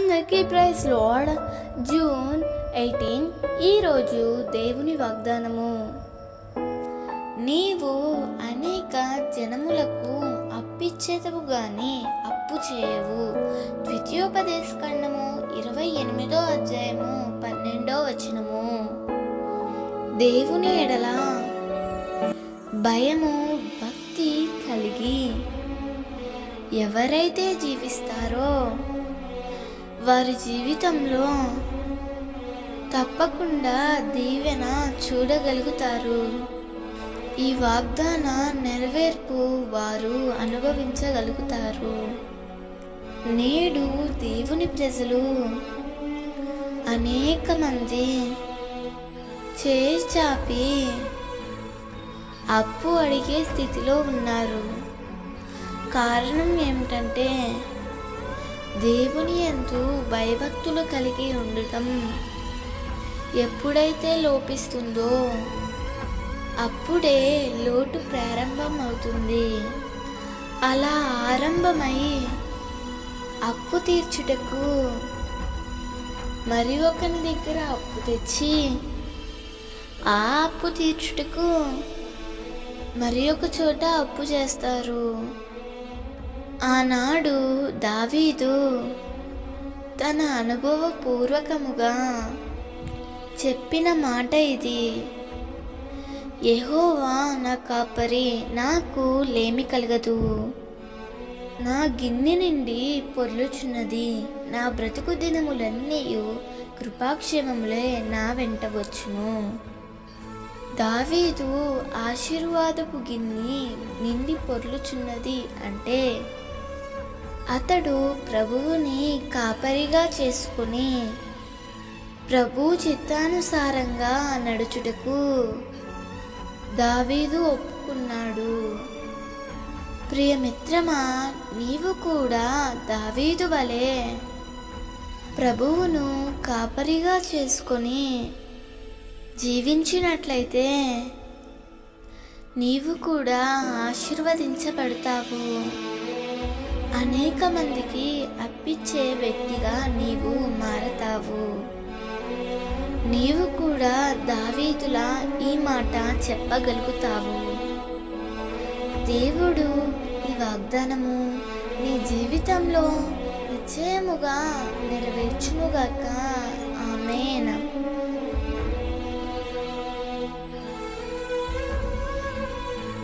అందరికీ praise lord. June 18 ఈరోజు దేవుని వాగ్దానము. నీవు అనేక జనములకు అప్పిచ్చేదవు గాని అప్పు చేయవు. ద్వితీయోపదేశకాండము 28వ అధ్యాయము 12వ వచనము. దేవుని ఎడల భయము భక్తి కలిగి ఎవరైతే జీవిస్తారో వారి జీవితంలో తప్పకుండా దీవెన చూడగలుగుతారు. ఈ వాగ్దాన నెరవేర్పు వారు అనుభవించగలుగుతారు. నేడు దేవుని ప్రజలు అనేక మంది చేయి చాపి అప్పు అడిగే స్థితిలో ఉన్నారు. కారణం ఏమిటంటే దేవుని యందు భయభక్తులు కలిగి ఉండటం ఎప్పుడైతే లోపిస్తుందో అప్పుడే లోటు ప్రారంభం అవుతుంది. అలా ఆరంభమై అప్పు తీర్చుటకు మరి ఒకరి దగ్గర అప్పు తెచ్చి ఆ అప్పు తీర్చుటకు మరి ఒక చోట అప్పు చేస్తారు. ఆనాడు దావీదు తన అనుభవపూర్వకముగా చెప్పిన మాట ఇది: యెహోవా నా కాపరి, నాకు లేమి కలగదు. నా గిన్నె నిండి పొర్లుచున్నది. నా బ్రతుకు దినములన్నీ కృపాక్షేమములే నా వెంట వచ్చును. దావీదు ఆశీర్వాదపు గిన్నె నిండి పొర్లుచున్నది అంటే అతడు ప్రభువుని కాపరిగా చేసుకుని ప్రభు చిత్తానుసారంగా నడుచుటకు దావీదు ఒప్పుకున్నాడు. ప్రియమిత్రమా, నీవు కూడా దావీదు వలె ప్రభువును కాపరిగా చేసుకొని జీవించినట్లయితే నీవు కూడా ఆశీర్వదించబడతావు. అనేక మందికి అప్పిచ్చే వ్యక్తిగా నీవు మారతావు. నీవు కూడా దావీదులా ఈ మాట చెప్పగలుగుతావు. దేవుడు ఈ వాగ్దానము నీ జీవితంలో నిశ్చయముగా నెరవేర్చునుగాక. ఆమేన్.